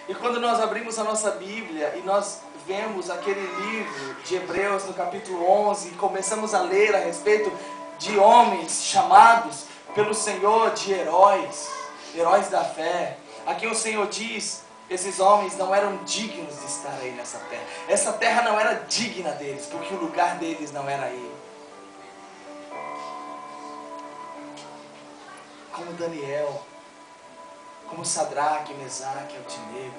E quando nós abrimos a nossa Bíblia e nós vemos aquele livro de Hebreus no capítulo 11 e começamos a ler a respeito de homens chamados pelo Senhor de heróis, heróis da fé, a quem o Senhor diz, esses homens não eram dignos de estar aí nessa terra. Essa terra não era digna deles, porque o lugar deles não era aí. Como Daniel, como Sadraque, Mesaque, Abdenego,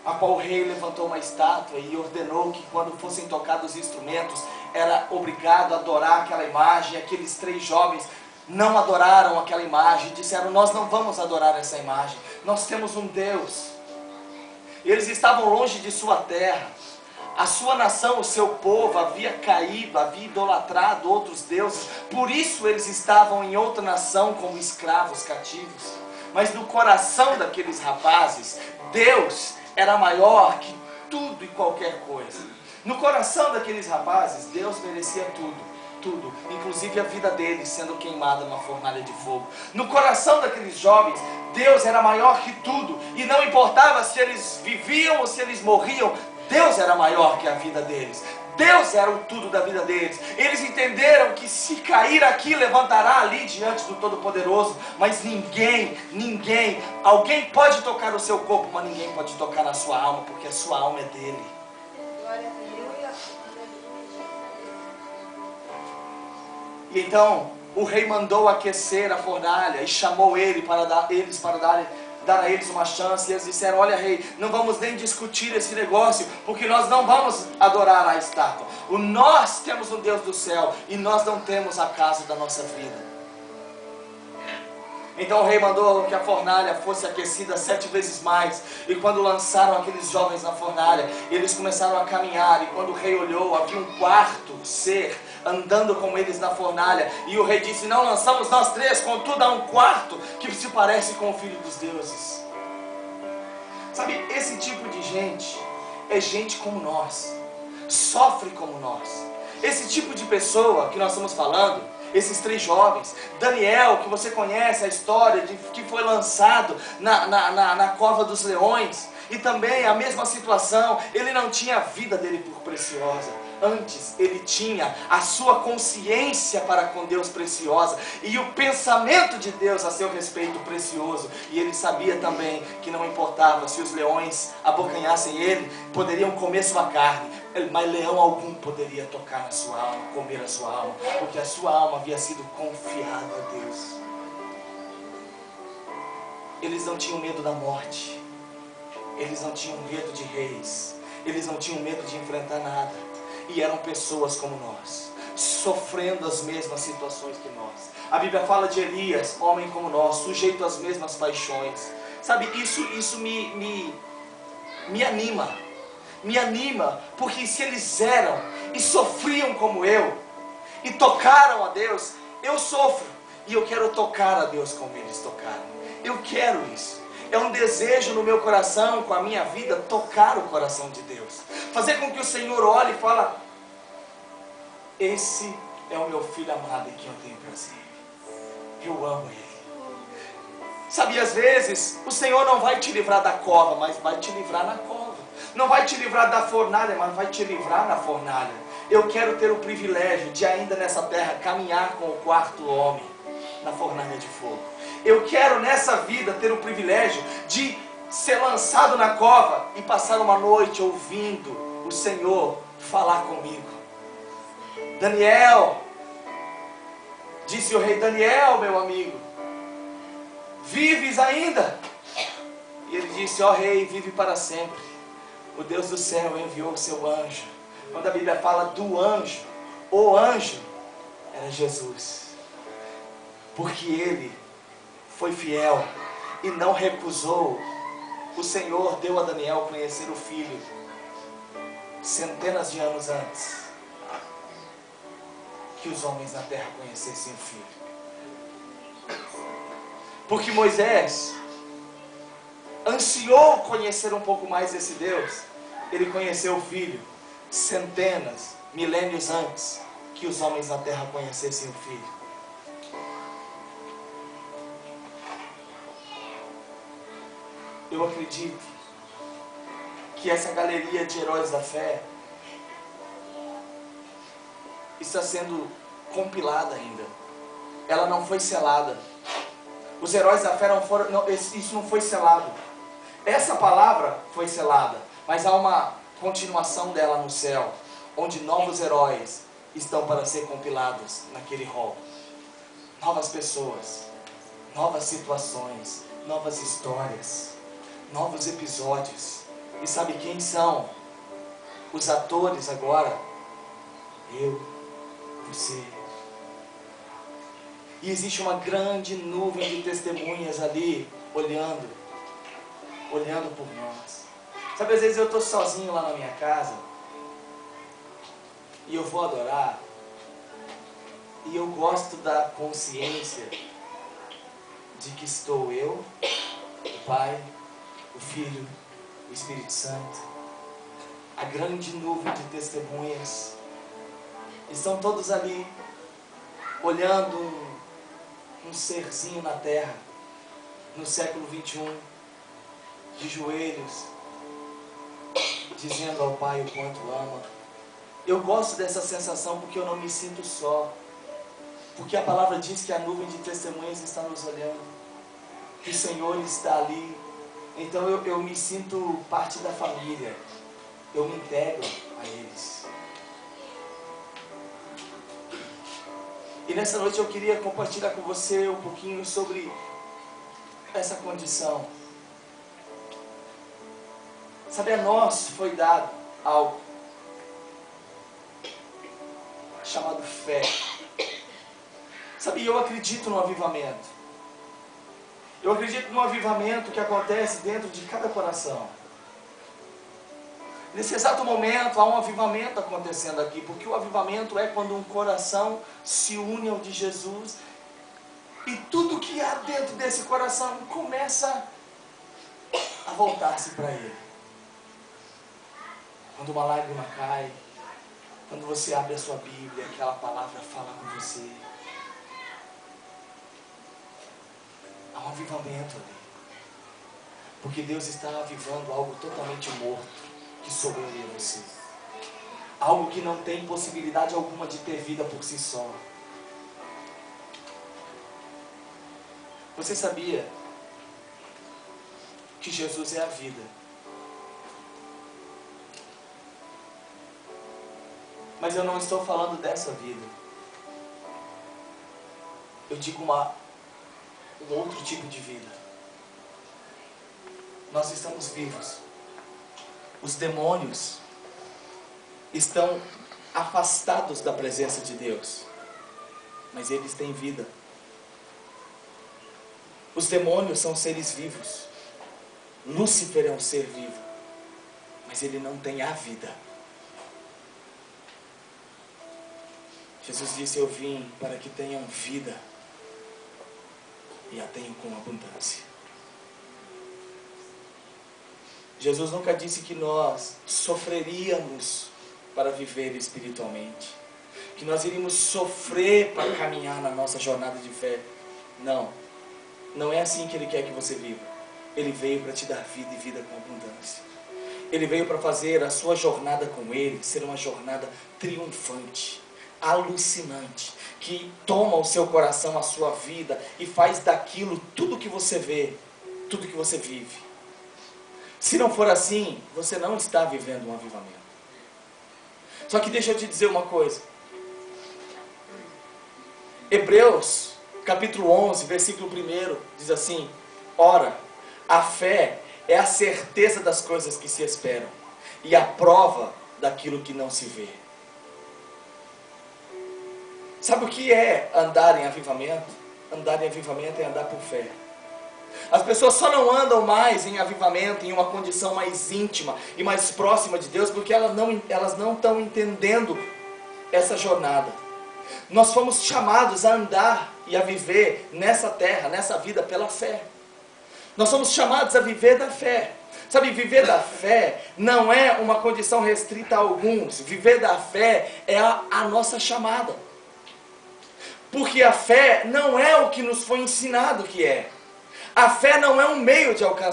a qual o rei levantou uma estátua e ordenou que quando fossem tocados os instrumentos, era obrigado a adorar aquela imagem. Aqueles 3 jovens não adoraram aquela imagem, disseram: nós não vamos adorar essa imagem, nós temos um Deus. Eles estavam longe de sua terra, a sua nação, o seu povo havia caído, havia idolatrado outros deuses, por isso eles estavam em outra nação como escravos cativos. Mas no coração daqueles rapazes, Deus era maior que tudo e qualquer coisa. No coração daqueles rapazes, Deus merecia tudo, inclusive a vida deles sendo queimada numa fornalha de fogo. No coração daqueles jovens, Deus era maior que tudo, e não importava se eles viviam ou se eles morriam, Deus era maior que a vida deles. Deus era o tudo da vida deles. Eles entenderam que se cair aqui, levantará ali diante do Todo-Poderoso. Mas alguém pode tocar o seu corpo, mas ninguém pode tocar na sua alma, porque a sua alma é dele. E então o rei mandou aquecer a fornalha e chamou eles para dar a eles uma chance. E eles disseram: olha, rei, não vamos nem discutir esse negócio, porque nós não vamos adorar a estátua. Nós temos um Deus do céu e nós não temos a casa da nossa vida. Então o rei mandou que a fornalha fosse aquecida 7 vezes mais. E quando lançaram aqueles jovens na fornalha, eles começaram a caminhar. E quando o rei olhou, havia um quarto ser andando com eles na fornalha. E o rei disse: não lançamos nós 3, contudo há um quarto que se parece com o Filho dos Deuses. Sabe, esse tipo de gente é gente como nós, sofre como nós. Esse tipo de pessoa que nós estamos falando, esses 3 jovens, Daniel, que você conhece a história de que foi lançado na cova dos leões, e também a mesma situação, ele não tinha a vida dele por preciosa. Antes, ele tinha a sua consciência para com Deus preciosa, e o pensamento de Deus a seu respeito precioso. E ele sabia também que não importava se os leões abocanhassem ele, poderiam comer sua carne, mas leão algum poderia tocar na sua alma, comer a sua alma, porque a sua alma havia sido confiada a Deus. Eles não tinham medo da morte, eles não tinham medo de reis, eles não tinham medo de enfrentar nada. E eram pessoas como nós, sofrendo as mesmas situações que nós. A Bíblia fala de Elias, homem como nós, sujeito às mesmas paixões. Sabe, isso me anima. Me anima, porque se eles eram e sofriam como eu, e tocaram a Deus, eu sofro. E eu quero tocar a Deus como eles tocaram. Eu quero isso. É um desejo no meu coração, com a minha vida, tocar o coração de Deus. Fazer com que o Senhor olhe e fale: esse é o meu filho amado em quem eu tenho prazer. Eu amo ele. Sabe, às vezes, o Senhor não vai te livrar da cova, mas vai te livrar na cova. Não vai te livrar da fornalha, mas vai te livrar na fornalha. Eu quero ter o privilégio de ainda nessa terra caminhar com o 4º homem na fornalha de fogo. Eu quero nessa vida ter o privilégio de ser lançado na cova e passar uma noite ouvindo o Senhor falar comigo. Daniel, disse o rei: Daniel, meu amigo, vives ainda? E ele disse: ó rei, vive para sempre. O Deus do céu enviou o seu anjo. Quando a Bíblia fala do anjo, o anjo era Jesus, porque ele foi fiel e não recusou. O Senhor deu a Daniel conhecer o filho centenas de anos antes que os homens na terra conhecessem o filho. Porque Moisés ansiou conhecer um pouco mais desse Deus. Ele conheceu o filho centenas, milênios antes que os homens na terra conhecessem o filho. eu acredito que essa galeria de heróis da fé está sendo compilada ainda. Ela não foi selada. Os heróis da fé não foram, não, isso não foi selado. Essa palavra foi selada, mas há uma continuação dela no céu, onde novos heróis estão para ser compilados naquele rol. Novas pessoas, novas situações, novas histórias, novos episódios. E sabe quem são os atores agora? Eu, você. E existe uma grande nuvem de testemunhas ali, olhando por nós. Sabe, às vezes eu estou sozinho lá na minha casa, e eu vou adorar, e eu gosto da consciência de que estou eu, o Pai, o Filho, o Espírito Santo, a grande nuvem de testemunhas, estão todos ali, olhando um serzinho na terra, no século 21, de joelhos, dizendo ao Pai o quanto ama. Eu gosto dessa sensação porque eu não me sinto só. Porque a palavra diz que a nuvem de testemunhas está nos olhando, que o Senhor está ali. Então eu me sinto parte da família, eu me integro a eles. E nessa noite eu queria compartilhar com você um pouquinho sobre essa condição. Sabe, a nós foi dado algo chamado fé. Sabe, eu acredito no avivamento. Eu acredito no avivamento que acontece dentro de cada coração. Nesse exato momento há um avivamento acontecendo aqui, porque o avivamento é quando um coração se une ao de Jesus e tudo que há dentro desse coração começa a voltar-se para Ele. Quando uma lágrima cai, quando você abre a sua Bíblia, aquela palavra fala com você. Há um avivamento ali. Porque Deus está avivando algo totalmente morto que sobrou em você. Algo que não tem possibilidade alguma de ter vida por si só. Você sabia que Jesus é a vida? Mas eu não estou falando dessa vida. Eu digo um outro tipo de vida. Nós estamos vivos. Os demônios estão afastados da presença de Deus, mas eles têm vida. Os demônios são seres vivos. Lúcifer é um ser vivo, mas ele não tem a vida. Jesus disse: eu vim para que tenham vida e a tenham com abundância. Jesus nunca disse que nós sofreríamos para viver espiritualmente, que nós iríamos sofrer para caminhar na nossa jornada de fé. Não, não é assim que Ele quer que você viva. Ele veio para te dar vida e vida com abundância. Ele veio para fazer a sua jornada com Ele ser uma jornada triunfante, alucinante, que toma o seu coração, a sua vida e faz daquilo tudo que você vê, tudo que você vive. Se não for assim, você não está vivendo um avivamento. Só que deixa eu te dizer uma coisa. Hebreus, capítulo 11, versículo 1, diz assim: ora, a fé é a certeza das coisas que se esperam e a prova daquilo que não se vê. Sabe o que é andar em avivamento? Andar em avivamento é andar por fé. As pessoas só não andam mais em avivamento, em uma condição mais íntima e mais próxima de Deus, porque elas não estão entendendo essa jornada. Nós fomos chamados a andar e a viver nessa terra, nessa vida, pela fé. Nós somos chamados a viver da fé. Sabe, viver da fé não é uma condição restrita a alguns. Viver da fé é a nossa chamada. Porque a fé não é o que nos foi ensinado que é. A fé não é um meio de alcançar.